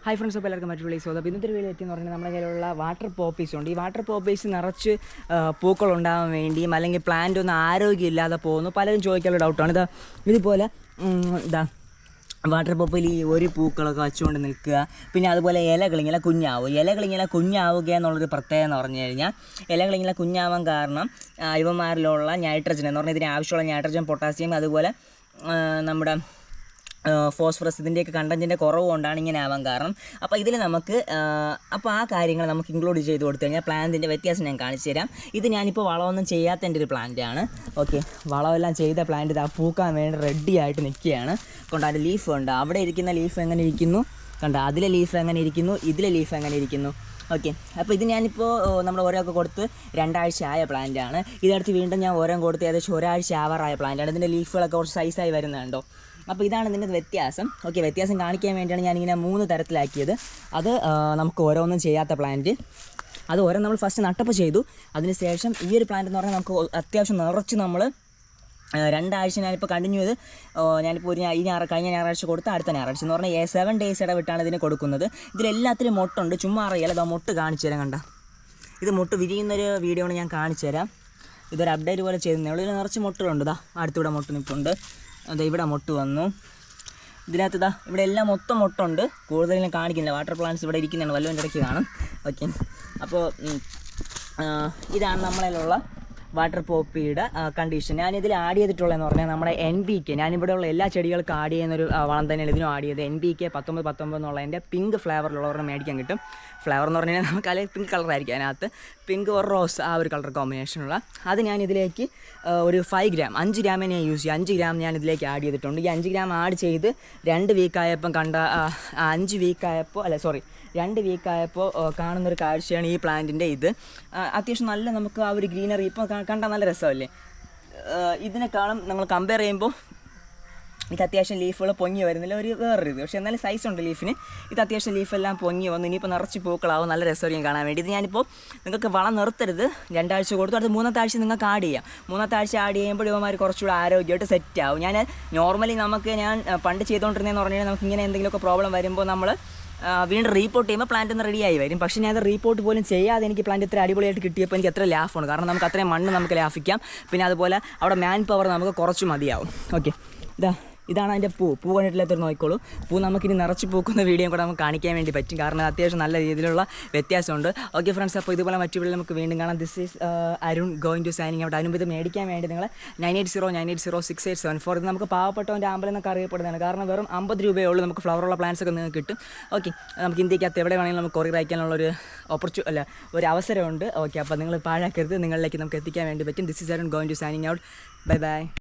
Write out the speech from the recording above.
Hi friends, അപ്പോൾ എല്ലാവർക്കും മറ്റൊരു വിളിച്ചു. അപ്പോൾ ഇന്നത്തെ വീഡിയോ എത്തിയെന്ന് പറഞ്ഞാൽ നമ്മുടെ കയ്യിലുള്ള വാട്ടർ പോപ്പീസ് ഉണ്ട്. ഈ വാട്ടർ പോപ്പീസ് നിറച്ച് പൂക്കളുണ്ടാകാൻ വേണ്ടിയും അല്ലെങ്കിൽ പ്ലാന്റ് ഒന്നും ആരോഗ്യമില്ലാതെ പോകുന്നു. പലരും ചോദിക്കാനുള്ള ഡൗട്ടാണ്. ഇതുപോലെ വാട്ടർ പോപ്പിൽ ഈ ഒരു പൂക്കളൊക്കെ വെച്ചുകൊണ്ട് നിൽക്കുക. പിന്നെ അതുപോലെ ഇലകളിങ്ങനെ കുഞ്ഞാവുക എന്നുള്ളൊരു പ്രത്യേകത എന്ന് പറഞ്ഞു കഴിഞ്ഞാൽ ഇലകളിങ്ങനെ കുഞ്ഞാവാൻ കാരണം ഇവന്മാരിലുള്ള നൈട്രജൻ എന്ന് പറഞ്ഞാൽ ഇതിന് ആവശ്യമുള്ള നൈട്രജൻ, പൊട്ടാസ്യം, അതുപോലെ നമ്മുടെ ഫോസ്ഫറസ് ഇതിൻ്റെയൊക്കെ കണ്ടൻറ്റിൻ്റെ കുറവ് കൊണ്ടാണ് ഇങ്ങനെ ആവാൻ കാരണം. അപ്പോൾ ഇതിൽ നമുക്ക് അപ്പോൾ ആ കാര്യങ്ങൾ നമുക്ക് ഇൻക്ലൂഡ് ചെയ്ത് കൊടുത്തു കഴിഞ്ഞാൽ പ്ലാന്റിൻ്റെ വ്യത്യാസം ഞാൻ കാണിച്ചു തരാം. ഇത് ഞാനിപ്പോൾ വളമൊന്നും ചെയ്യാത്ത എൻ്റെ ഒരു പ്ലാന്റാണ്. ഓക്കെ, വളമെല്ലാം ചെയ്ത പ്ലാന്റ് ഇത് പൂക്കാൻ വേണ്ടി റെഡി ആയിട്ട് നിൽക്കുകയാണ്. കൊണ്ട് അതിൻ്റെ ലീഫ് ഉണ്ട്, അവിടെ ഇരിക്കുന്ന ലീഫ് എങ്ങനെ ഇരിക്കുന്നു കണ്ടോ, അതിലെ ലീഫ് എങ്ങനെ ഇരിക്കുന്നു, ഇതിലെ ലീഫ് എങ്ങനെ ഇരിക്കുന്നു. ഓക്കെ, അപ്പോൾ ഇത് ഞാനിപ്പോൾ നമ്മൾ ഓരോക്കെ കൊടുത്ത് 2 ആഴ്ച ആയ പ്ലാന്റാണ്. ഇതടുത്ത് വീണ്ടും ഞാൻ ഓരോ കൊടുത്ത് ഏകദേശം 1 ആഴ്ച ആവാറായ പ്ലാന്റാണ്. ഇതിൻ്റെ ലീഫുകളൊക്കെ കുറച്ച് സൈസായി വരുന്നുണ്ടോ. അപ്പോൾ ഇതാണ് ഇതിൻ്റെ വ്യത്യാസം. ഓക്കെ, വ്യത്യാസം കാണിക്കാൻ വേണ്ടിയാണ് ഞാനിങ്ങനെ 3 തരത്തിലാക്കിയത്. അത് നമുക്ക് ഓരോന്നും ചെയ്യാത്ത പ്ലാന്റ്, അത് ഓരോ നമ്മൾ ഫസ്റ്റ് നട്ടപ്പ് ചെയ്തു. അതിന് ശേഷം ഈ ഒരു പ്ലാന്റ് എന്ന് പറഞ്ഞാൽ നമുക്ക് അത്യാവശ്യം നിറച്ച് നമ്മൾ 2 ആഴ്ച ഞാനിപ്പോൾ കണ്ടിന്യൂ ചെയ്ത് ഞാനിപ്പോൾ കഴിഞ്ഞ ഞായറാഴ്ച കൊടുത്ത അടുത്ത ഞായറാഴ്ച എന്ന് പറഞ്ഞാൽ 7 ഡേയ്സ് ഇടവിട്ടാണ് ഇതിന് കൊടുക്കുന്നത്. ഇതിലെല്ലാത്തിലും മൊട്ടുണ്ട്, ചുമ്മാ അറിയാലോ. മൊട്ട് കാണിച്ചു തരാം. കണ്ട, ഇത് മൊട്ട് വിരിയുന്നൊരു വീഡിയോ ആണ് ഞാൻ കാണിച്ചു തരാം. ഇതൊരു അപ്ഡേറ്റ് പോലെ ചെയ്യുന്നേ ഉള്ളൂ. ഇതിൽ നിറച്ച് മൊട്ടുകളുണ്ട്. അടുത്തൂടെ മൊട്ട് നിൽപ്പുണ്ട്. ഇവിടെ മൊട്ട് വന്നു. ഇതിനകത്ത് ഇവിടെ എല്ലാം മൊത്തം മൊട്ടുണ്ട്. കൂടുതലും കാണിക്കുന്നില്ല. വാട്ടർ പ്ലാന്റ്സ് ഇവിടെ ഇരിക്കുന്നതാണ്, വല്ലവൻ്റെ ഇടയ്ക്ക് കാണും. ഓക്കെ, അപ്പോൾ ഇതാണ് നമ്മളിലുള്ള വാട്ടർ പോപ്പിയുടെ കണ്ടീഷൻ. ഞാനിതിൽ ആഡ് ചെയ്തിട്ടുള്ളതെന്ന് പറഞ്ഞാൽ നമ്മുടെ NPK, ഞാനിവിടെയുള്ള എല്ലാ ചെടികൾക്കും ആഡ് ചെയ്യുന്നൊരു വളം തന്നെയാണ് ഇതിനും ആഡ് ചെയ്ത്. NPK 1919 എന്നുള്ളതിൻ്റെ പിങ്ക് ഫ്ലേവറിലുള്ളവരെ മേടിക്കാൻ കിട്ടും. ഫ്ലേവർ എന്ന് പറഞ്ഞാൽ നമുക്ക് അല്ലെങ്കിൽ പിങ്ക് കളറായിരിക്കും. അതിനകത്ത് പിങ്ക് ഓർ റോസ് ആ ഒരു കളർ കോമ്പിനേഷനുള്ള അത് ഞാൻ ഇതിലേക്ക് ഒരു 5 ഗ്രാം 5 ഗ്രാമേ ഞാൻ യൂസ് ചെയ്യും. 5 ഗ്രാം ഞാൻ ഇതിലേക്ക് ആഡ് ചെയ്തിട്ടുണ്ട്. ഈ 5 ഗ്രാം ആഡ് ചെയ്ത് 2 വീക്കായപ്പം 2 വീക്കായപ്പോൾ കാണുന്നൊരു കാഴ്ചയാണ് ഈ പ്ലാന്റിൻ്റെ. ഇത് അത്യാവശ്യം നല്ല നമുക്ക് ആ ഒരു ഗ്രീനറി ഇപ്പോൾ കണ്ടാൽ നല്ല രസമല്ലേ. ഇതിനേക്കാളും നമ്മൾ കമ്പയർ ചെയ്യുമ്പോൾ ഇത് അത്യാവശ്യം ലീഫുകൾ പൊങ്ങി വരുന്നില്ല, വേറൊരു ഇത്. പക്ഷേ എന്നാലും സൈസ് ഉണ്ട് ലീഫിന്. ഇത് അത്യാവശ്യം ലീഫെല്ലാം പൊങ്ങി വന്നു. ഇനിയിപ്പോൾ നിറച്ച് പൂക്കളാവും, നല്ല രസമായിരിക്കും കാണാൻ വേണ്ടി. ഇത് ഞാനിപ്പോൾ നിങ്ങൾക്ക് വളം നിർത്തരുത്, 2 ആഴ്ച കൊടുത്തു. അടുത്ത് 3ാമത്തെ ആഴ്ച നിങ്ങൾക്ക് ആഡ് ചെയ്യാം. 3ാമത്തെ ആഴ്ച ആഡ് ചെയ്യുമ്പോൾ ഇവന്മാർ കുറച്ചുകൂടെ ആരോഗ്യമായിട്ട് സെറ്റ് ആവും. ഞാൻ നോർമലി ഞാൻ പണ്ട് ചെയ്തുകൊണ്ടിരുന്നതെന്ന് പറഞ്ഞാൽ നമുക്ക് ഇങ്ങനെ എന്തെങ്കിലുമൊക്കെ പ്രോബ്ലം വരുമ്പോൾ നമ്മൾ വീണ്ടും റീപോർട്ട് ചെയ്യുമ്പോൾ പ്ലാന്റ് ഒന്ന് റെഡിയായി വരും. പക്ഷേ ഞാൻ അത് റീപോർട്ട് പോലും ചെയ്യാതെ എനിക്ക് പ്ലാന്റ് ഇത്ര അടിപൊളിയായിട്ട് കിട്ടിയപ്പോൾ എനിക്ക് എത്ര ലാഭമാണ്. കാരണം നമുക്ക് അത്രയും മണ്ണ് നമുക്ക് ലാഭിക്കാം. പിന്നെ അതുപോലെ അവിടെ മാൻ പവർ നമുക്ക് കുറച്ച് മതിയാവും. ഓക്കെ, ഇതാണ് അതിൻ്റെ പൂ കണ്ടിട്ടില്ലാത്തൊരു നോക്കിക്കോളൂ. പൂ നമുക്കിനി നിറച്ച് പൂക്കുന്ന വീഡിയോ കൂടെ നമുക്ക് കാണിക്കാൻ വേണ്ടി പറ്റും. കാരണം അത്യാവശ്യം നല്ല രീതിയിലുള്ള വ്യത്യാസമുണ്ട്. ഓക്കെ ഫ്രണ്ട്സ്, അപ്പോൾ ഇതുപോലെ മറ്റു വീഡിയോ നമുക്ക് വീണ്ടും കാണാം. This is Arun going to signing out. അതിനും ഇത് മേടിക്കാൻ വേണ്ടി നിങ്ങൾ 9809806874 ഇത് നമുക്ക് പാവപ്പെട്ടവൻ്റെ ആമ്പലം എന്നൊക്കെ അറിയപ്പെടുന്നതാണ്. കാരണം വെറും 50 രൂപയേ ഉള്ളൂ. നമുക്ക് ഫ്ലവറുള്ള പ്ലാന്റ്സ് ഒക്കെ നിങ്ങൾക്ക് കിട്ടും. ഓക്കെ, നമുക്ക് ഇന്ത്യക്കകത്ത് എവിടെ വേണമെങ്കിലും നമുക്ക് കൊറിയർ അയക്കാനുള്ളൊരു ഒരു അവസരമുണ്ട്. ഓക്കെ, അപ്പോൾ നിങ്ങൾ പാഴാക്കരുത്, നിങ്ങളിലേക്ക് നമുക്ക് എത്തിക്കാൻ വേണ്ടി പറ്റും. This is Arun going to signing out. Bye by.